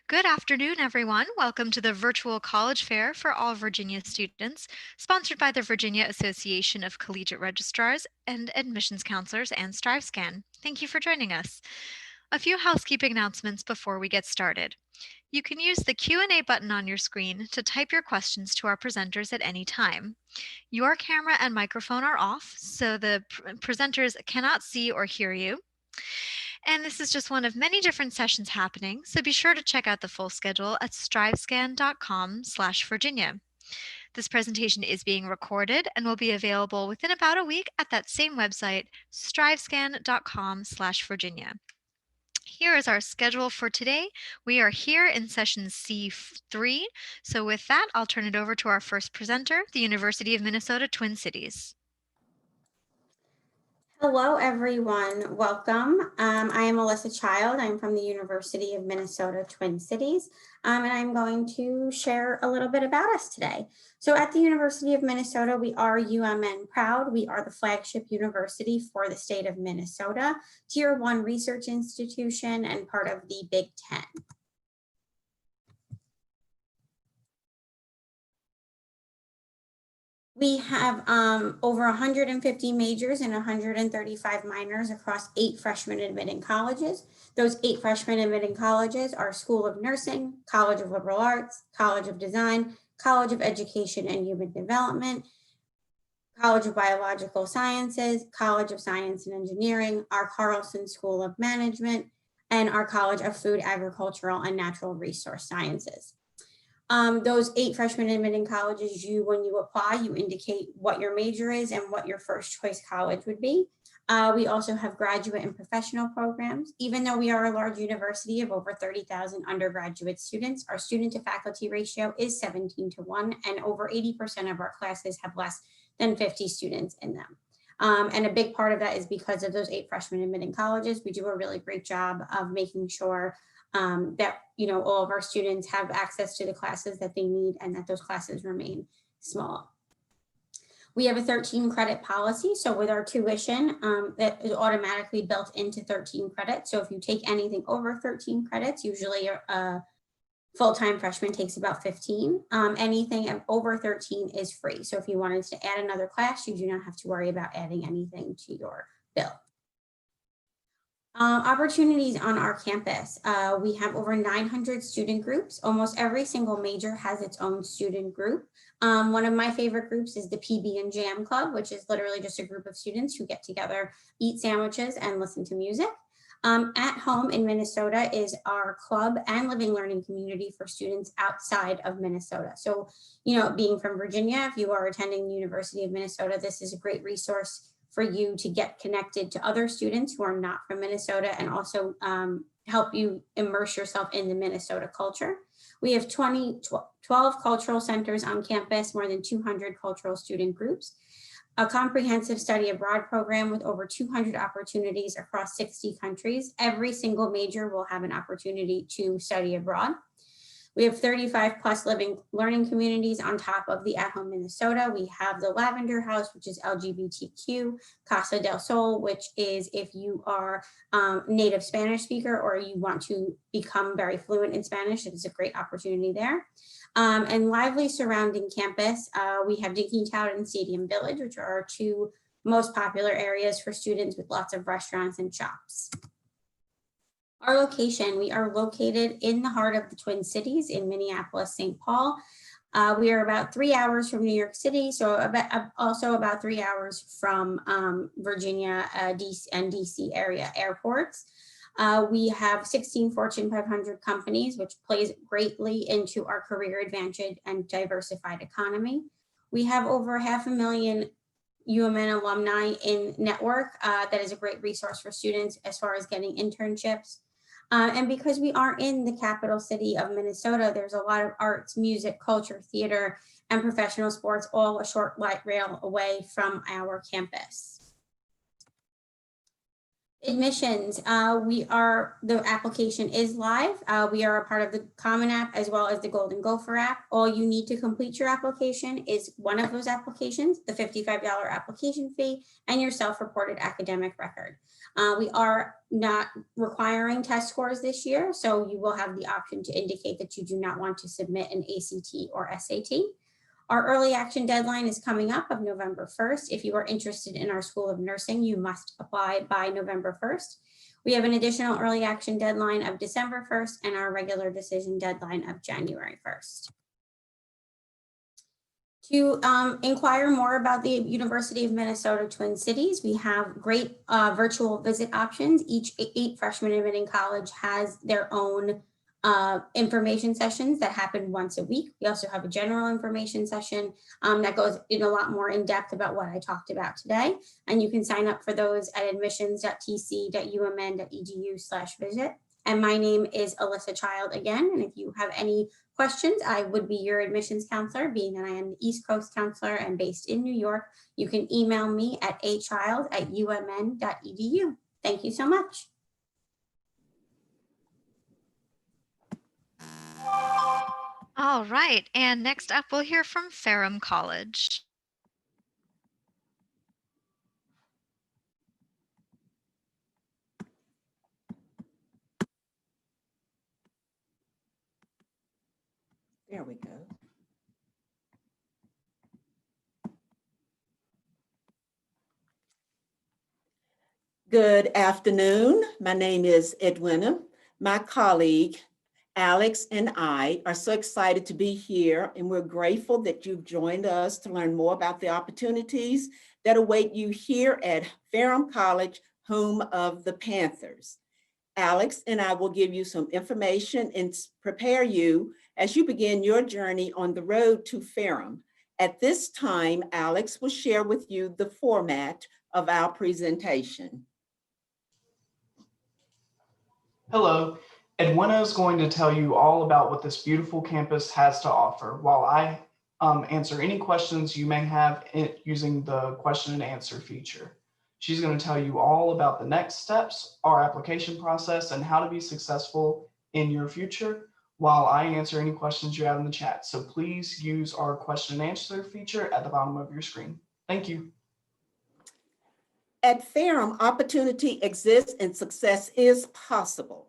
Good afternoon, everyone. Welcome to the virtual college fair for all Virginia students, sponsored by the Virginia Association of Collegiate Registrars and Admissions Counselors and StriveScan. Thank you for joining us. A few housekeeping announcements before we get started. You can use the Q&A button on your screen to type your questions to our presenters at any time. Your camera and microphone are off, so the presenters cannot see or hear you. And this is just one of many different sessions happening, so be sure to check out the full schedule at strivescan.com/Virginia. This presentation is being recorded and will be available within about a week at that same website, strivescan.com/Virginia. Here is our schedule for today. We are here in session C3. So with that, I'll turn it over to our first presenter, the University of Minnesota Twin Cities. Hello, everyone. Welcome. I am Alyssa Child. I'm from the University of Minnesota Twin Cities, and I'm going to share a little bit about us today. So at the University of Minnesota, we are UMN proud. We are the flagship university for the state of Minnesota, Tier 1 research institution, and part of the Big Ten. We have over 150 majors and 135 minors across 8 freshman admitting colleges. Those 8 freshman admitting colleges are School of Nursing, College of Liberal Arts, College of Design, College of Education and Human Development, College of Biological Sciences, College of Science and Engineering, our Carlson School of Management, and our College of Food, Agricultural, and Natural Resource Sciences. Those 8 freshman admitting colleges, when you apply, you indicate what your major is and what your first choice college would be. We also have graduate and professional programs. Even though we are a large university of over 30,000 undergraduate students, our student to faculty ratio is 17-1, and over 80% of our classes have less than 50 students in them. And a big part of that is because of those 8 freshman admitting colleges. We do a really great job of making sure that all of our students have access to the classes that they need and that those classes remain small. We have a 13 credit policy. So with our tuition, that is automatically built into 13 credits. So if you take anything over 13 credits, usually a full-time freshman takes about 15. Anything over 13 is free. So if you wanted to add another class, you do not have to worry about adding anything to your bill. Opportunities on our campus. We have over 900 student groups. Almost every single major has its own student group. One of my favorite groups is the PB and Jam Club, which is literally just a group of students who get together, eat sandwiches, and listen to music. At Home in Minnesota is our club and living learning community for students outside of Minnesota. So, being from Virginia, if you are attending the University of Minnesota, this is a great resource for you to get connected to other students who are not from Minnesota and also help you immerse yourself in the Minnesota culture. We have 12 cultural centers on campus, more than 200 cultural student groups, a comprehensive study abroad program with over 200 opportunities across 60 countries. Every single major will have an opportunity to study abroad. We have 35 plus living learning communities on top of the At Home Minnesota. We have the Lavender House, which is LGBTQ, Casa del Sol, which is if you are native Spanish speaker or you want to become very fluent in Spanish, it is a great opportunity there. And lively surrounding campus, we have Dinkytown and Stadium Village, which are our 2 most popular areas for students with lots of restaurants and shops. Our location, we are located in the heart of the Twin Cities in Minneapolis, St. Paul. We are about 3 hours from New York City, so also about 3 hours from Virginia and DC area airports. We have 16 Fortune 500 companies, which plays greatly into our career advantage and diversified economy. We have over 500,000 UMN alumni in network that is a great resource for students as far as getting internships. And because we are in the capital city of Minnesota, there's a lot of arts, music, culture, theater, and professional sports, all a short light rail away from our campus. Admissions, the application is live. We are a part of the Common App as well as the Golden Gopher app. All you need to complete your application is one of those applications, the $55 application fee, and your self-reported academic record. We are not requiring test scores this year, so you will have the option to indicate that you do not want to submit an ACT or SAT. Our early action deadline is coming up of November 1st. If you are interested in our School of Nursing, you must apply by November 1st. We have an additional early action deadline of December 1st and our regular decision deadline of January 1st. To inquire more about the University of Minnesota Twin Cities, we have great virtual visit options. Each 8 freshmen admitting college has their own information sessions that happen once a week. We also have a general information session that goes in a lot more in depth about what I talked about today. And you can sign up for those at admissions.tc.umn.edu/visit. And my name is Alyssa Child again. And if you have any questions, I would be your admissions counselor, being that I am the East Coast counselor and based in New York. You can email me at achild@umn.edu. Thank you so much. All right, and next up we'll hear from Ferrum College. There we go. Good afternoon. My name is Edwina. My colleague, Alex, and I are so excited to be here, and we're grateful that you've joined us to learn more about the opportunities that await you here at Ferrum College, home of the Panthers. Alex and I will give you some information and prepare you as you begin your journey on the road to Ferrum. At this time, Alex will share with you the format of our presentation. Hello, Edwina is going to tell you all about what this beautiful campus has to offer while I answer any questions you may have using the question and answer feature. She's going to tell you all about the next steps, our application process, and how to be successful in your future while I answer any questions you have in the chat. So please use our question and answer feature at the bottom of your screen. Thank you. At Ferrum, opportunity exists and success is possible.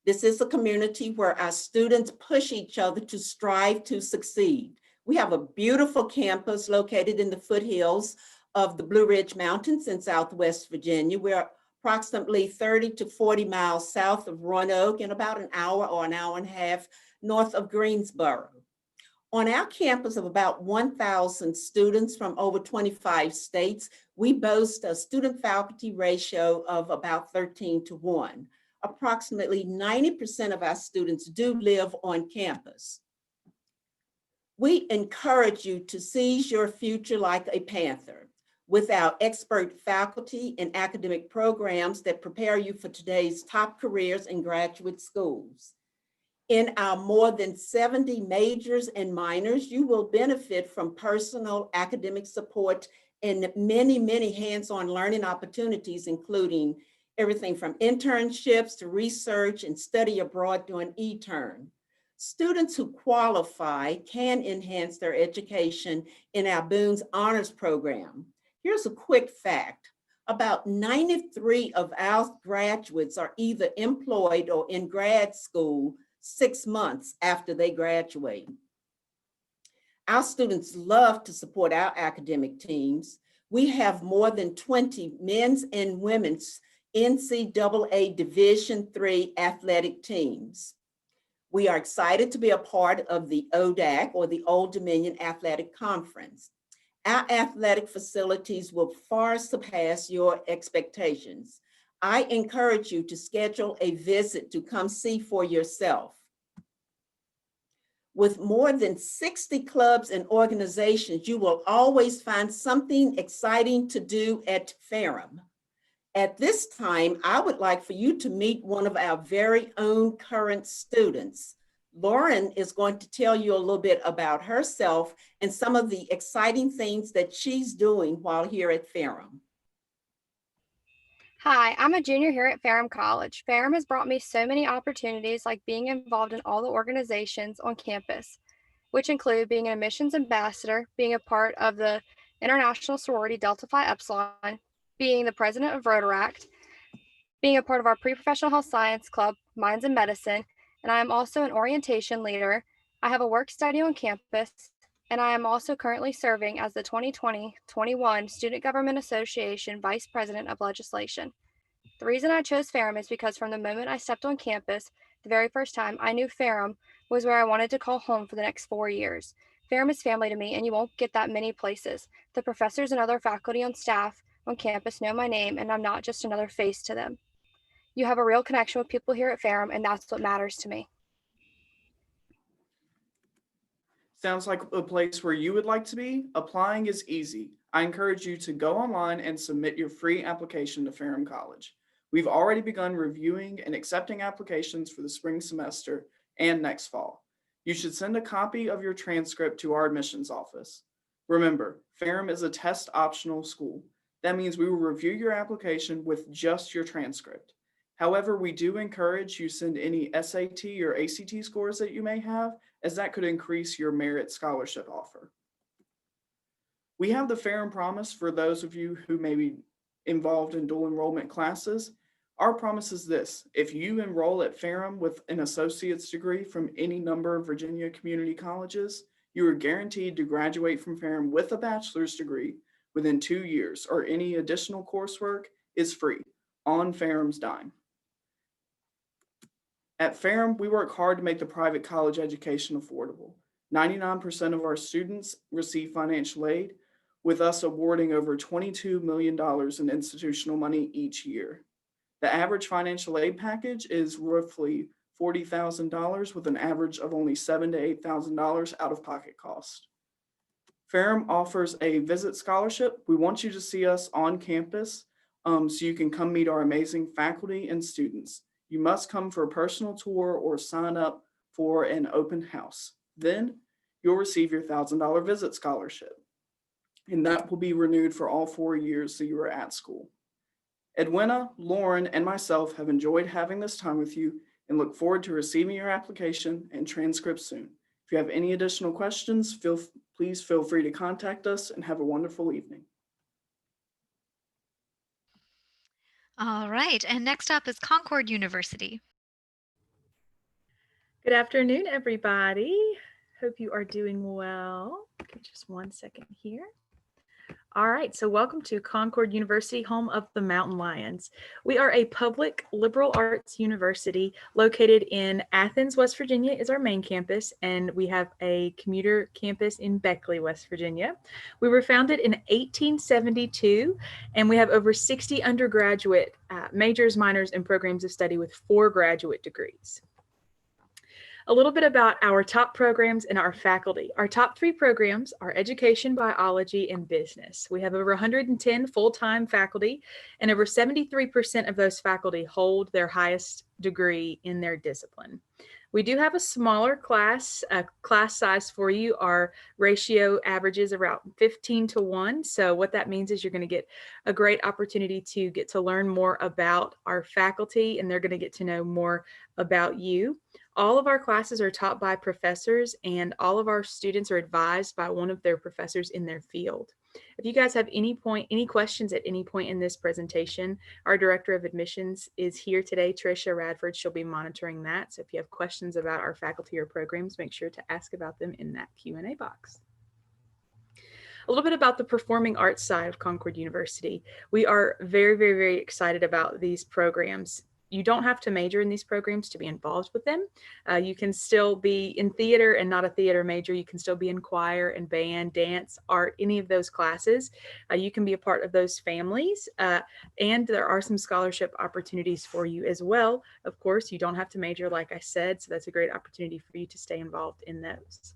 This is a community where our students push each other to strive to succeed. We have a beautiful campus located in the foothills of the Blue Ridge Mountains in Southwest Virginia. We're approximately 30 to 40 miles south of Roanoke and about an hour or an hour and a half north of Greensboro. On our campus of about 1,000 students from over 25 states, we boast a student-faculty ratio of about 13:1. Approximately 90% of our students do live on campus. We encourage you to seize your future like a Panther with our expert faculty and academic programs that prepare you for today's top careers in graduate schools. In our more than 70 majors and minors, you will benefit from personal academic support and many, many hands-on learning opportunities, including everything from internships to research and study abroad during e-term. Students who qualify can enhance their education in our Boone's Honors Program. Here's a quick fact. About 93 of our graduates are either employed or in grad school 6 months after they graduate. Our students love to support our academic teams. We have more than 20 men's and women's NCAA Division III athletic teams. We are excited to be a part of the ODAC, or the Old Dominion Athletic Conference. Our athletic facilities will far surpass your expectations. I encourage you to schedule a visit to come see for yourself. With more than 60 clubs and organizations, you will always find something exciting to do at Ferrum. At this time, I would like for you to meet one of our very own current students. Lauren is going to tell you a little bit about herself and some of the exciting things that she's doing while here at Ferrum. Hi, I'm a junior here at Ferrum College. Ferrum has brought me so many opportunities like being involved in all the organizations on campus, which include being an admissions ambassador, being a part of the International Sorority Delta Phi Epsilon, being the president of Rotaract, being a part of our pre-professional health science club, Minds in Medicine, and I am also an orientation leader. I have a work study on campus, and I am also currently serving as the 2020-21 Student Government Association Vice President of Legislation. The reason I chose Ferrum is because from the moment I stepped on campus, the very first time, I knew Ferrum was where I wanted to call home for the next 4 years. Ferrum is family to me, and you won't get that many places. The professors and other faculty on staff on campus know my name, and I'm not just another face to them. You have a real connection with people here at Ferrum, and that's what matters to me. Sounds like a place where you would like to be. Applying is easy. I encourage you to go online and submit your free application to Ferrum College. We've already begun reviewing and accepting applications for the spring semester and next fall. You should send a copy of your transcript to our admissions office. Remember, Ferrum is a test optional school. That means we will review your application with just your transcript. However, we do encourage you send any SAT or ACT scores that you may have, as that could increase your merit scholarship offer. We have the Ferrum Promise for those of you who may be involved in dual enrollment classes. Our promise is this: if you enroll at Ferrum with an associate's degree from any number of Virginia community colleges, you are guaranteed to graduate from Ferrum with a bachelor's degree within 2 years, or any additional coursework is free on Ferrum's dime. At Ferrum, we work hard to make the private college education affordable. 99% of our students receive financial aid, with us awarding over $22 million in institutional money each year. The average financial aid package is roughly $40,000, with an average of only $7,000 to $8,000 out of pocket cost. Ferrum offers a visit scholarship. We want you to see us on campus so you can come meet our amazing faculty and students. You must come for a personal tour or sign up for an open house. Then you'll receive your $1,000 visit scholarship, and that will be renewed for all 4 years that you are at school. Edwina, Lauren, and myself have enjoyed having this time with you and look forward to receiving your application and transcript soon. If you have any additional questions, please feel free to contact us, and have a wonderful evening. All right, and next up is Concord University. Good afternoon, everybody. Hope you are doing well. Okay, just 1 second here. All right, so welcome to Concord University, home of the Mountain Lions. We are a public liberal arts university located in Athens, West Virginia is our main campus, and we have a commuter campus in Beckley, West Virginia. We were founded in 1872, and we have over 60 undergraduate majors, minors, and programs of study with 4 graduate degrees. A little bit about our top programs and our faculty. Our top 3 programs are education, biology, and business. We have over 110 full-time faculty, and over 73% of those faculty hold their highest degree in their discipline. We do have a smaller class size for you. Our ratio averages around 15 to 1. So what that means is you're going to get a great opportunity to get to learn more about our faculty, and they're going to get to know more about you. All of our classes are taught by professors, and all of our students are advised by one of their professors in their field. If you guys have any questions at any point in this presentation, our Director of Admissions is here today, Tricia Radford. She'll be monitoring that. So if you have questions about our faculty or programs, make sure to ask about them in that Q&A box. A little bit about the performing arts side of Concord University. We are very, very, very excited about these programs. You don't have to major in these programs to be involved with them. You can still be in theater and not a theater major. You can still be in choir and band, dance, art, any of those classes. You can be a part of those families. And there are some scholarship opportunities for you as well. Of course, you don't have to major, like I said, so that's a great opportunity for you to stay involved in those.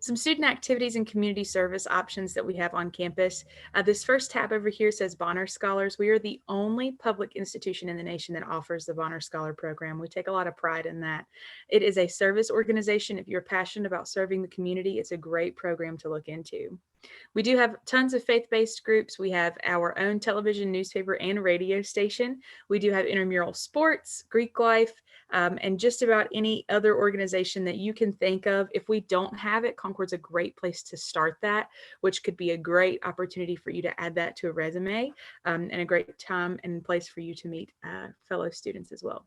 Some student activities and community service options that we have on campus. This first tab over here says Bonner Scholars. We are the only public institution in the nation that offers the Bonner Scholar program. We take a lot of pride in that. It is a service organization. If you're passionate about serving the community, it's a great program to look into. We do have tons of faith-based groups. We have our own television, newspaper, and radio station. We do have intramural sports, Greek life, and just about any other organization that you can think of. If we don't have it, Concord's a great place to start that, which could be a great opportunity for you to add that to a resume, and a great time and place for you to meet fellow students as well.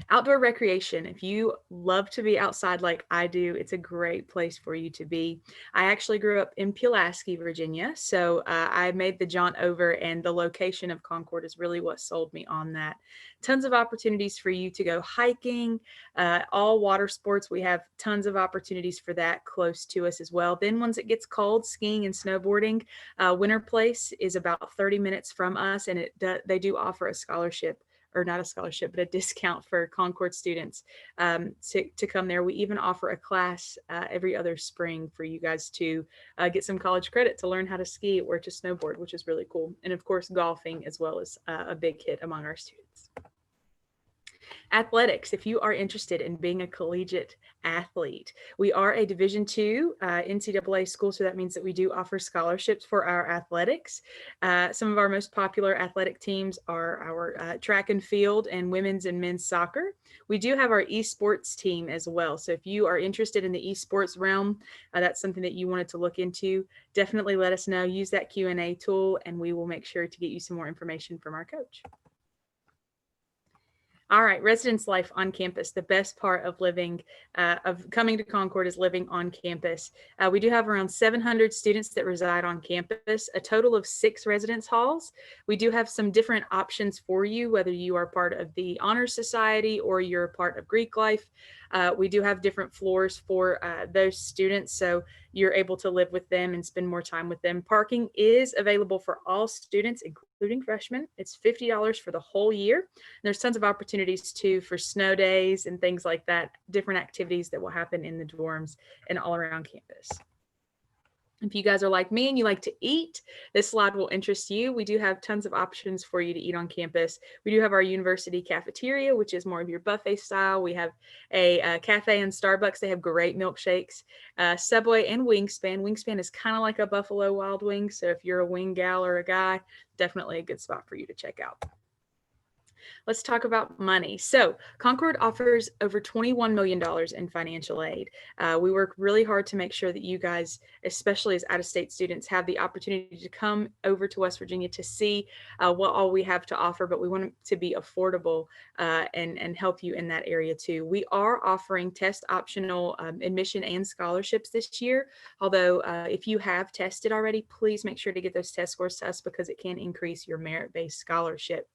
Outdoor recreation. If you love to be outside like I do, it's a great place for you to be. I actually grew up in Pulaski, Virginia, so I made the jaunt over, and the location of Concord is really what sold me on that. Tons of opportunities for you to go hiking, all water sports. We have tons of opportunities for that close to us as well. Then once it gets cold, skiing and snowboarding, Winter Place is about 30 minutes from us, and they do offer a scholarship, or not a scholarship, but a discount for Concord students to come there. We even offer a class every other spring for you guys to get some college credit to learn how to ski or to snowboard, which is really cool. And of course, golfing as well is a big hit among our students. Athletics. If you are interested in being a collegiate athlete, we are a Division II NCAA school, so that means that we do offer scholarships for our athletics. Some of our most popular athletic teams are our track and field and women's and men's soccer. We do have our esports team as well. So if you are interested in the esports realm, that's something that you wanted to look into, definitely let us know. Use that Q&A tool, and we will make sure to get you some more information from our coach. All right, residence life on campus. The best part of coming to Concord is living on campus. We do have around 700 students that reside on campus, a total of 6 residence halls. We do have some different options for you, whether you are part of the Honor Society or you're part of Greek life. We do have different floors for those students, so you're able to live with them and spend more time with them. Parking is available for all students, including freshmen. It's $50 for the whole year. There's tons of opportunities too for snow days and things like that, different activities that will happen in the dorms and all around campus. If you guys are like me and you like to eat, this slide will interest you. We do have tons of options for you to eat on campus. We do have our university cafeteria, which is more of your buffet style. We have a cafe and Starbucks. They have great milkshakes. Subway and Wingspan. Wingspan is kind of like a Buffalo Wild Wings. So if you're a wing gal or a guy, definitely a good spot for you to check out. Let's talk about money. So Concord offers over $21 million in financial aid. We work really hard to make sure that you guys, especially as out-of-state students, have the opportunity to come over to West Virginia to see what all we have to offer, but we want it to be affordable and help you in that area too. We are offering test optional admission and scholarships this year. Although if you have tested already, please make sure to get those test scores to us because it can increase your merit-based scholarship.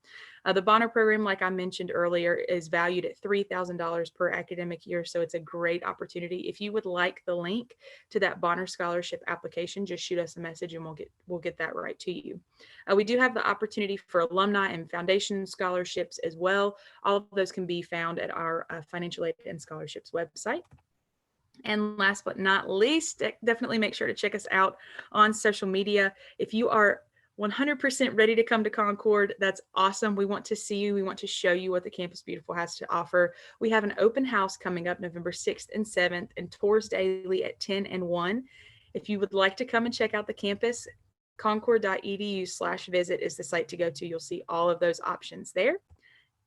The Bonner program, like I mentioned earlier, is valued at $3,000 per academic year, so it's a great opportunity. If you would like the link to that Bonner scholarship application, just shoot us a message and we'll get that right to you. We do have the opportunity for alumni and foundation scholarships as well. All of those can be found at our financial aid and scholarships website. And last but not least, definitely make sure to check us out on social media. If you are 100% ready to come to Concord, that's awesome. We want to see you. We want to show you what the Campus Beautiful has to offer. We have an open house coming up November 6th and 7th, and tours daily at 10 and 1. If you would like to come and check out the campus, concord.edu/visit is the site to go to. You'll see all of those options there.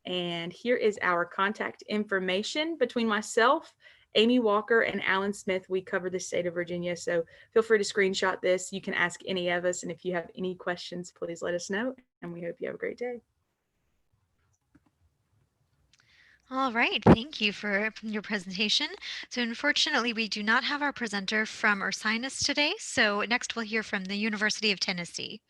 And here is our contact information. Between myself, Amy Walker, and Alan Smith, we cover the state of Virginia, so feel free to screenshot this. You can ask any of us, and if you have any questions, please let us know, and we hope you have a great day. All right, thank you for your presentation. So unfortunately, we do not have our presenter from Ursinus today, so next we'll hear from the University of Tennessee.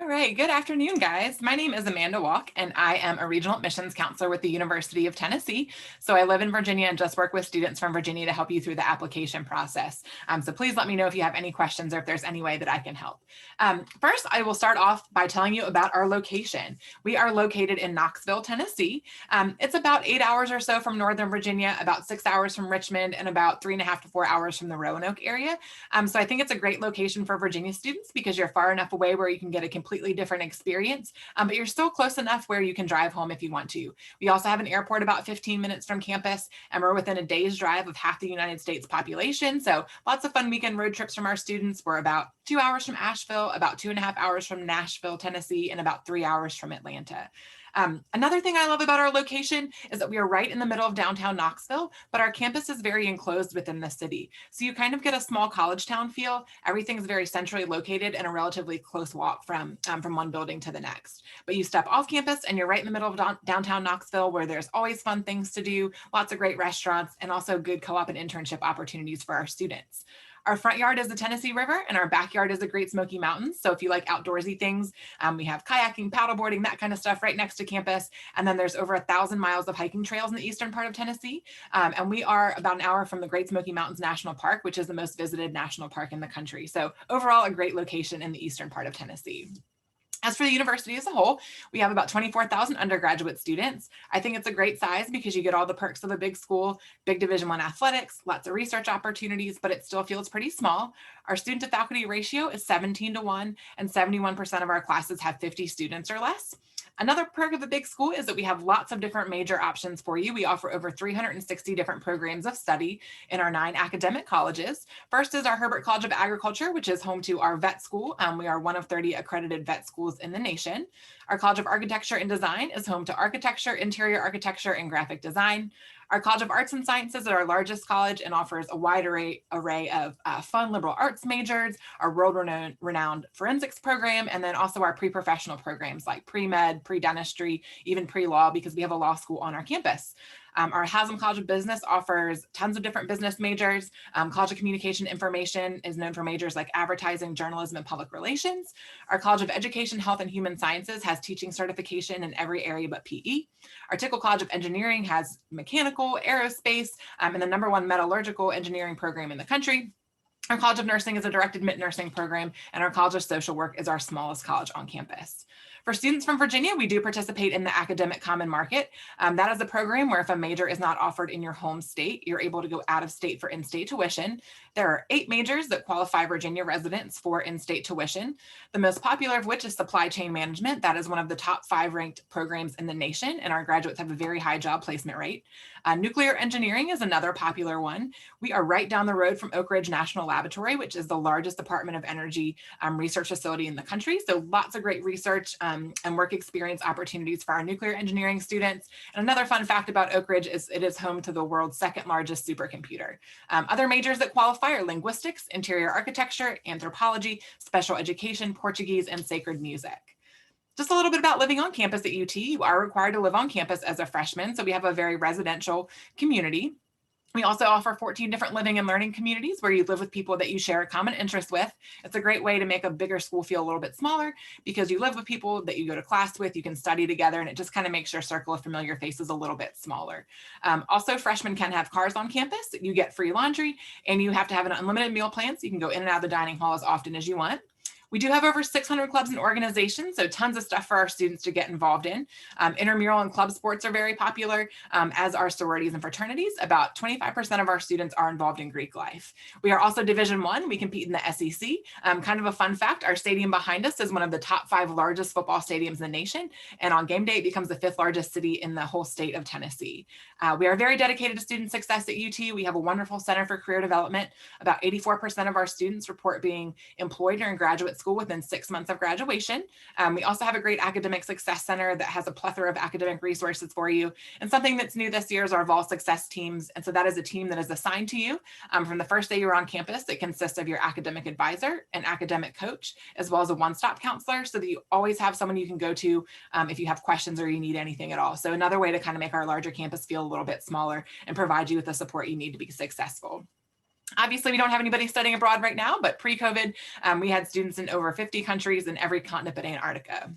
All right, good afternoon, guys. My name is Amanda Walk, and I am a regional admissions counselor with the University of Tennessee. So I live in Virginia and just work with students from Virginia to help you through the application process. So please let me know if you have any questions or if there's any way that I can help. First, I will start off by telling you about our location. We are located in Knoxville, Tennessee. It's about 8 hours or so from Northern Virginia, about 6 hours from Richmond, and about 3.5 to 4 hours from the Roanoke area. So I think it's a great location for Virginia students because you're far enough away where you can get a completely different experience, but you're still close enough where you can drive home if you want to. We also have an airport about 15 minutes from campus, and we're within a day's drive of half the United States population. So lots of fun weekend road trips from our students. We're about 2 hours from Asheville, about 2.5 hours from Nashville, Tennessee, and about 3 hours from Atlanta. Another thing I love about our location is that we are right in the middle of downtown Knoxville, but our campus is very enclosed within the city. So you kind of get a small college town feel. Everything's very centrally located and a relatively close walk from one building to the next. But you step off campus and you're right in the middle of downtown Knoxville, where there's always fun things to do, lots of great restaurants, and also good co-op and internship opportunities for our students. Our front yard is the Tennessee River and our backyard is the Great Smoky Mountains. So if you like outdoorsy things, we have kayaking, paddleboarding, that kind of stuff right next to campus. And then there's over 1,000 miles of hiking trails in the eastern part of Tennessee. And we are about an hour from the Great Smoky Mountains National Park, which is the most visited national park in the country. So overall, a great location in the eastern part of Tennessee. As for the university as a whole, we have about 24,000 undergraduate students. I think it's a great size because you get all the perks of a big school, big Division I athletics, lots of research opportunities, but it still feels pretty small. Our student to faculty ratio is 17:1, and 71% of our classes have 50 students or less. Another perk of a big school is that we have lots of different major options for you. We offer over 360 different programs of study in our 9 academic colleges. First is our Herbert College of Agriculture, which is home to our vet school. We are one of 30 accredited vet schools in the nation. Our College of Architecture and Design is home to architecture, interior architecture, and graphic design. Our College of Arts and Sciences is our largest college and offers a wide array of fun liberal arts majors, our world-renowned forensics program, and then also our pre-professional programs like pre-med, pre-dentistry, even pre-law, because we have a law school on our campus. Our Haslam College of Business offers tons of different business majors. College of Communication Information is known for majors like advertising, journalism, and public relations. Our College of Education, Health, and Human Sciences has teaching certification in every area but PE. Our Tickle College of Engineering has mechanical, aerospace, and the #1 metallurgical engineering program in the country. Our College of Nursing is a direct admit nursing program, and our College of Social Work is our smallest college on campus. For students from Virginia, we do participate in the Academic Common Market. That is a program where if a major is not offered in your home state, you're able to go out of state for in-state tuition. There are 8 majors that qualify Virginia residents for in-state tuition. The most popular of which is Supply Chain Management. That is one of the top 5 ranked programs in the nation, and our graduates have a very high job placement rate. Nuclear Engineering is another popular one. We are right down the road from Oak Ridge National Laboratory, which is the largest Department of Energy research facility in the country. So lots of great research and work experience opportunities for our nuclear engineering students. And another fun fact about Oak Ridge is it is home to the world's 2nd largest supercomputer. Other majors that qualify are linguistics, interior architecture, anthropology, special education, Portuguese, and sacred music. Just a little bit about living on campus at UT. You are required to live on campus as a freshman, so we have a very residential community. We also offer 14 different living and learning communities where you live with people that you share a common interest with. It's a great way to make a bigger school feel a little bit smaller because you live with people that you go to class with, you can study together, and it just kind of makes your circle of familiar faces a little bit smaller. Also, freshmen can have cars on campus, you get free laundry, and you have to have an unlimited meal plan, so you can go in and out of the dining hall as often as you want. We do have over 600 clubs and organizations, so tons of stuff for our students to get involved in. Intramural and club sports are very popular, as are sororities and fraternities. About 25% of our students are involved in Greek life. We are also Division I. We compete in the SEC. Kind of a fun fact, our stadium behind us is one of the top 5 largest football stadiums in the nation, and on game day, it becomes the 5th largest city in the whole state of Tennessee. We are very dedicated to student success at UT. We have a wonderful Center for Career Development. About 84% of our students report being employed during graduate school within 6 months of graduation. We also have a great academic success center that has a plethora of academic resources for you. And something that's new this year is our Vol Success teams. And so that is a team that is assigned to you from the first day you're on campus. It consists of your academic advisor, an academic coach, as well as a one-stop counselor, so that you always have someone you can go to if you have questions or you need anything at all. So another way to kind of make our larger campus feel a little bit smaller and provide you with the support you need to be successful. Obviously, we don't have anybody studying abroad right now, but pre-COVID, we had students in over 50 countries in every continent but Antarctica.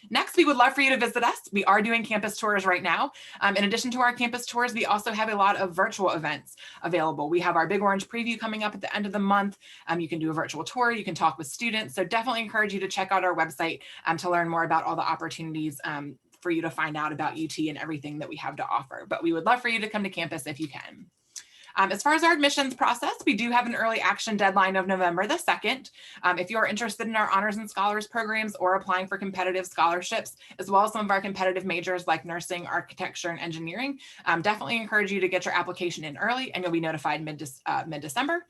Next, we would love for you to visit us. We are doing campus tours right now. In addition to our campus tours, we also have a lot of virtual events available. We have our Big Orange Preview coming up at the end of the month. You can do a virtual tour, you can talk with students. So definitely encourage you to check out our website to learn more about all the opportunities for you to find out about UT and everything that we have to offer. But we would love for you to come to campus if you can. As far as our admissions process, we do have an early action deadline of November the 2nd. If you are interested in our honors and scholars programs or applying for competitive scholarships, as well as some of our competitive majors like nursing, architecture, and engineering, definitely encourage you to get your application in early and you'll be notified mid-December.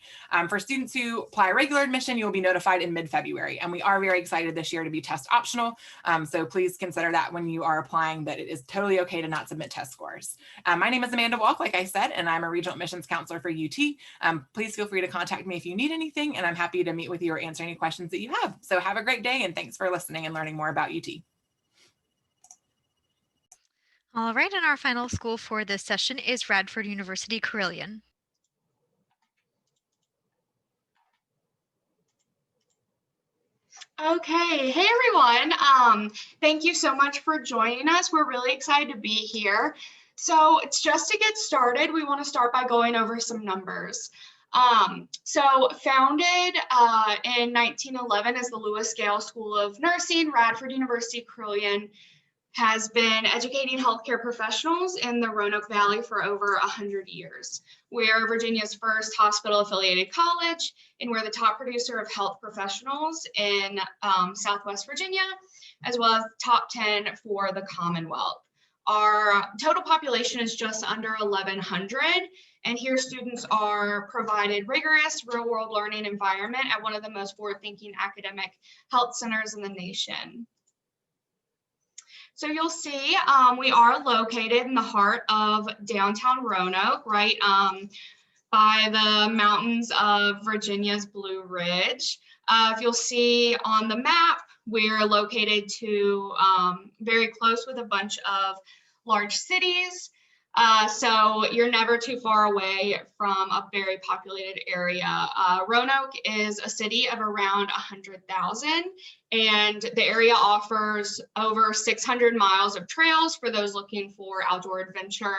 For students who apply regular admission, you'll be notified in mid-February. And we are very excited this year to be test optional. So please consider that when you are applying, that it is totally okay to not submit test scores. My name is Amanda Walk, like I said, and I'm a regional admissions counselor for UT. Please feel free to contact me if you need anything, and I'm happy to meet with you or answer any questions that you have. So have a great day, and thanks for listening and learning more about UT. All right, and our final school for this session is Radford University, Carilion. Okay, hey everyone. Thank you so much for joining us. We're really excited to be here. So it's just to get started, we want to start by going over some numbers. So founded in 1911 as the Lewis Gale School of Nursing, Radford University Carilion has been educating healthcare professionals in the Roanoke Valley for over 100 years. We are Virginia's first hospital-affiliated college, and we're the top producer of health professionals in Southwest Virginia, as well as top 10 for the Commonwealth. Our total population is just under 1,100, and here students are provided rigorous real-world learning environment at one of the most forward-thinking academic health centers in the nation. So you'll see we are located in the heart of downtown Roanoke, right by the mountains of Virginia's Blue Ridge. If you'll see on the map, we're located to very close with a bunch of large cities. So you're never too far away from a very populated area. Roanoke is a city of around 100,000, and the area offers over 600 miles of trails for those looking for outdoor adventure.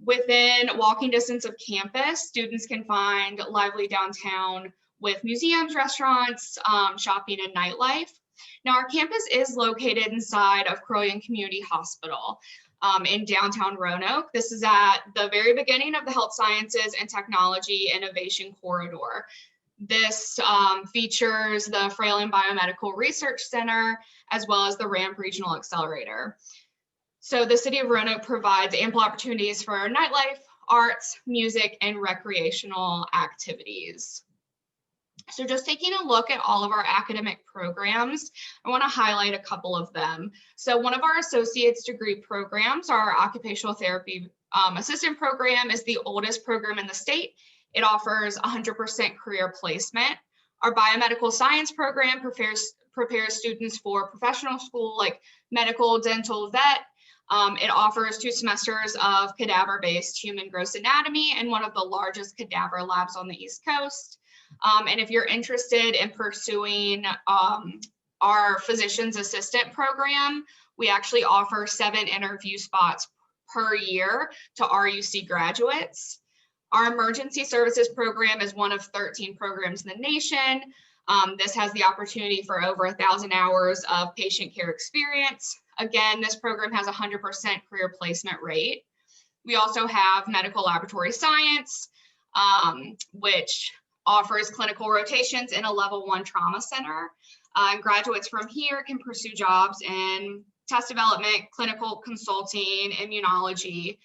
Within walking distance of campus, students can find lively downtown with museums, restaurants, shopping, and nightlife. Now, our campus is located inside of Carilion Community Hospital in downtown Roanoke. This is at the very beginning of the Health Sciences and Technology Innovation Corridor. This features the Fralin Biomedical Research Center, as well as the RAMP Regional Accelerator. So the city of Roanoke provides ample opportunities for nightlife, arts, music, and recreational activities. So just taking a look at all of our academic programs, I want to highlight a couple of them. So one of our associate's degree programs, our occupational therapy assistant program, is the oldest program in the state. It offers 100% career placement. Our biomedical science program prepares students for professional school like medical, dental, vet. It offers 2 semesters of cadaver-based human gross anatomy and one of the largest cadaver labs on the East Coast. And if you're interested in pursuing our physician's assistant program, we actually offer 7 interview spots per year to RUC graduates. Our emergency services program is one of 13 programs in the nation. This has the opportunity for over 1,000 hours of patient care experience. Again, this program has a 100% career placement rate. We also have medical laboratory science, which offers clinical rotations in a level 1 trauma center. Graduates from here can pursue jobs in test development, clinical consulting, immunology.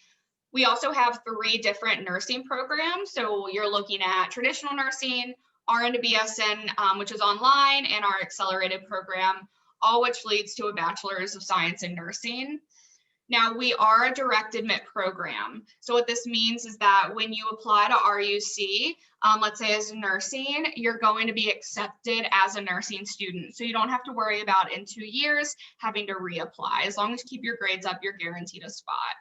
We also have 3 different nursing programs. So you're looking at traditional nursing, RN to BSN, which is online, and our accelerated program, all which leads to a bachelor's of science in nursing. Now, we are a direct admit program. So what this means is that when you apply to RUC, let's say as nursing, you're going to be accepted as a nursing student. So you don't have to worry about in 2 years having to reapply. As long as you keep your grades up, you're guaranteed a spot.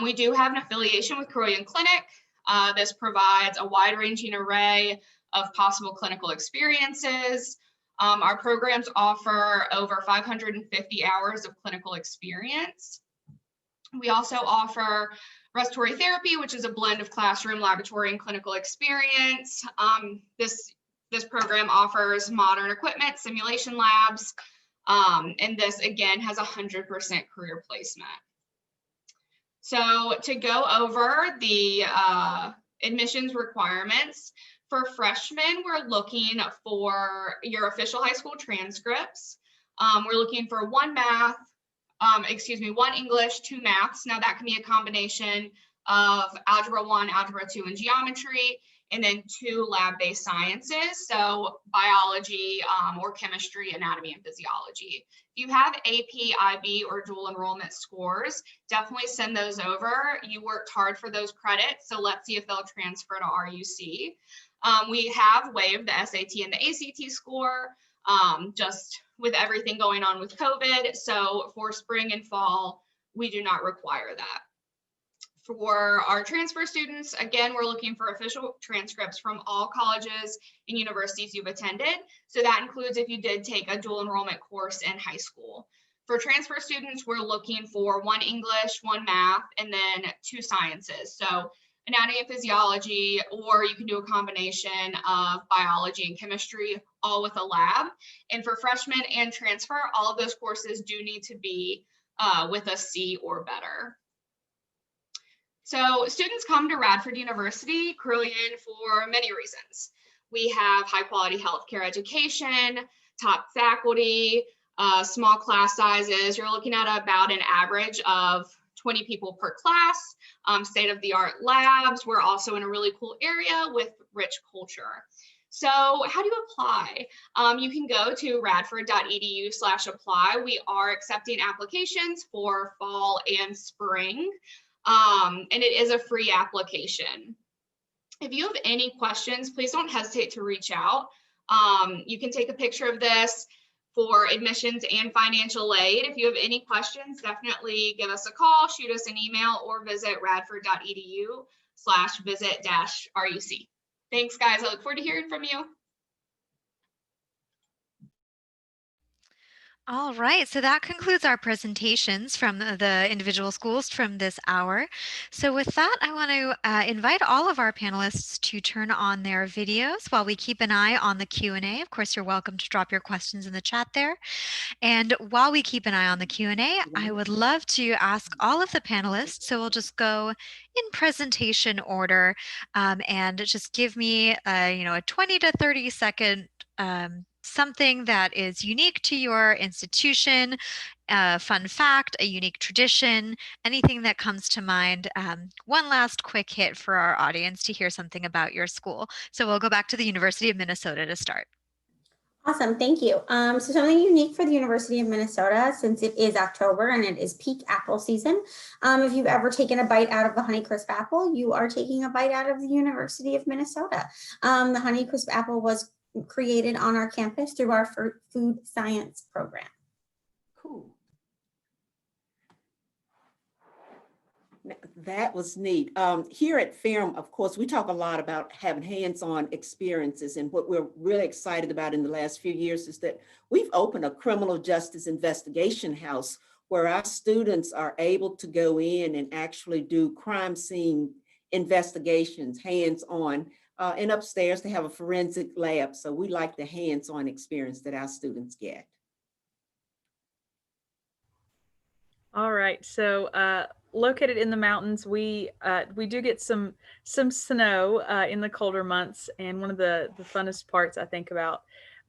We do have an affiliation with Carilion Clinic. This provides a wide-ranging array of possible clinical experiences. Our programs offer over 550 hours of clinical experience. We also offer respiratory therapy, which is a blend of classroom, laboratory, and clinical experience. This program offers modern equipment, simulation labs, and this again has 100% career placement. So to go over the admissions requirements, for freshmen, we're looking for your official high school transcripts. We're looking for one English, 2 maths. Now that can be a combination of Algebra 1, Algebra 2, and geometry, and then 2 lab-based sciences, so biology or chemistry, anatomy, and physiology. If you have AP, IB, or dual enrollment scores, definitely send those over. You worked hard for those credits, so let's see if they'll transfer to RUC. We have waived the SAT and the ACT score, just with everything going on with COVID. So for spring and fall, we do not require that. For our transfer students, again, we're looking for official transcripts from all colleges and universities you've attended. So that includes if you did take a dual enrollment course in high school. For transfer students, we're looking for 1 English, 1 math, and then 2 sciences. So anatomy and physiology, or you can do a combination of biology and chemistry, all with a lab. And for freshmen and transfer, all of those courses do need to be with a C or better. So students come to Radford University, Carilion, for many reasons. We have high quality healthcare education, top faculty, small class sizes. You're looking at about an average of 20 people per class, state-of-the-art labs. We're also in a really cool area with rich culture. So how do you apply? You can go to radford.edu/apply. We are accepting applications for fall and spring, and it is a free application. If you have any questions, please don't hesitate to reach out. You can take a picture of this for admissions and financial aid. If you have any questions, definitely give us a call, shoot us an email, or visit radford.edu/visit-RUC. Thanks, guys. I look forward to hearing from you. All right, so that concludes our presentations from the individual schools from this hour. So with that, I want to invite all of our panelists to turn on their videos while we keep an eye on the Q&A. Of course, you're welcome to drop your questions in the chat there. And while we keep an eye on the Q&A, I would love to ask all of the panelists, so we'll just go in presentation order, and just give me a 20 to 30 second something that is unique to your institution, a fun fact, a unique tradition, anything that comes to mind. One last quick hit for our audience to hear something about your school. So we'll go back to the University of Minnesota to start. Awesome, thank you. So something unique for the University of Minnesota, since it is October and it is peak apple season. If you've ever taken a bite out of the Honeycrisp apple, you are taking a bite out of the University of Minnesota. The Honeycrisp apple was created on our campus through our food science program. Cool. That was neat. Here at Ferrum, of course, we talk a lot about having hands-on experiences, and what we're really excited about in the last few years is that we've opened a criminal justice investigation house where our students are able to go in and actually do crime scene investigations hands-on. And upstairs they have a forensic lab. So we like the hands-on experience that our students get. All right, so located in the mountains, we do get some snow in the colder months, and one of the funnest parts I think about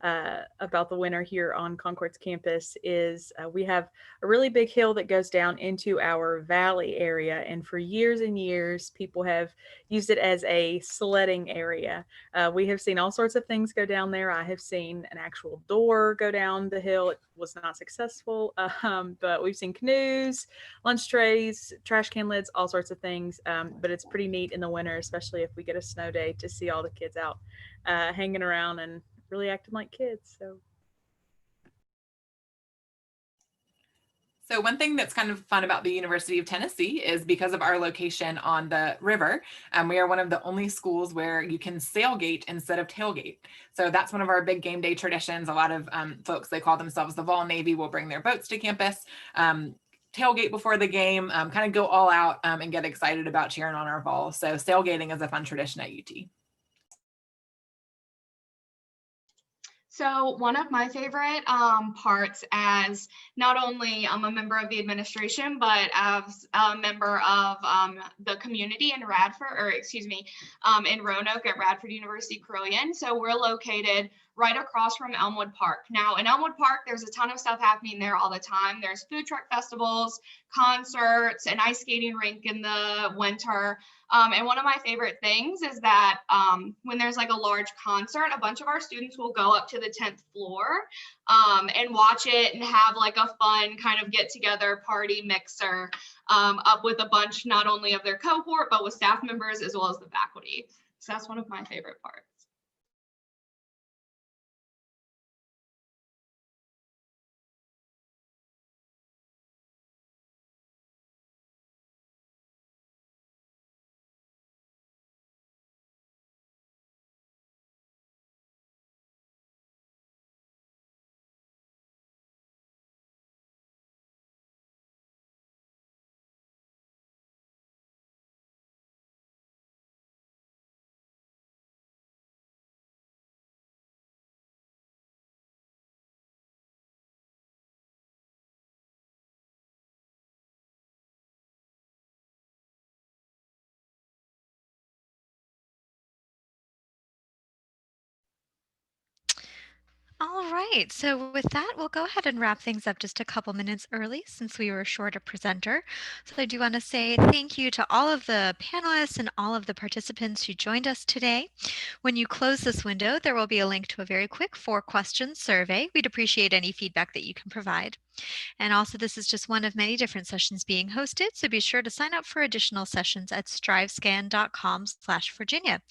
the winter here on Concord's campus is we have a really big hill that goes down into our valley area, and for years and years people have used it as a sledding area. We have seen all sorts of things go down there. I have seen an actual door go down the hill. It was not successful, but we've seen canoes, lunch trays, trash can lids, all sorts of things. But it's pretty neat in the winter, especially if we get a snow day, to see all the kids out hanging around and really acting like kids. So one thing that's kind of fun about the University of Tennessee is because of our location on the river, we are one of the only schools where you can sailgate instead of tailgate. So that's one of our big game day traditions. A lot of folks, they call themselves the Vol Navy, will bring their boats to campus, tailgate before the game, kind of go all out and get excited about cheering on our Vols. So sailgating is a fun tradition at UT. So one of my favorite parts, as not only I'm a member of the administration, but as a member of the community in Radford, or excuse me, in Roanoke at Radford University, Carilion. So we're located right across from Elmwood Park. Now in Elmwood Park, there's a ton of stuff happening there all the time. There's food truck festivals, concerts, an ice skating rink in the winter. And one of my favorite things is that when there's like a large concert, a bunch of our students will go up to the 10th floor and watch it and have like a fun kind of get together party mixer up with a bunch, not only of their cohort, but with staff members as well as the faculty. So that's one of my favorite parts. All right, so with that, we'll go ahead and wrap things up just a couple minutes early since we were short a presenter. So I do want to say thank you to all of the panelists and all of the participants who joined us today. When you close this window, there will be a link to a very quick 4-question survey. We'd appreciate any feedback that you can provide. And also, this is just one of many different sessions being hosted, so be sure to sign up for additional sessions at strivescan.com/Virginia.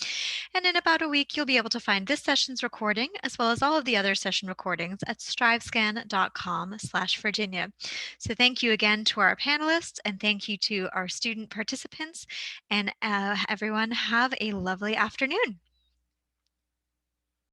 And in about a week, you'll be able to find this session's recording as well as all of the other session recordings at strivescan.com/Virginia. So thank you again to our panelists and thank you to our student participants, and everyone have a lovely afternoon.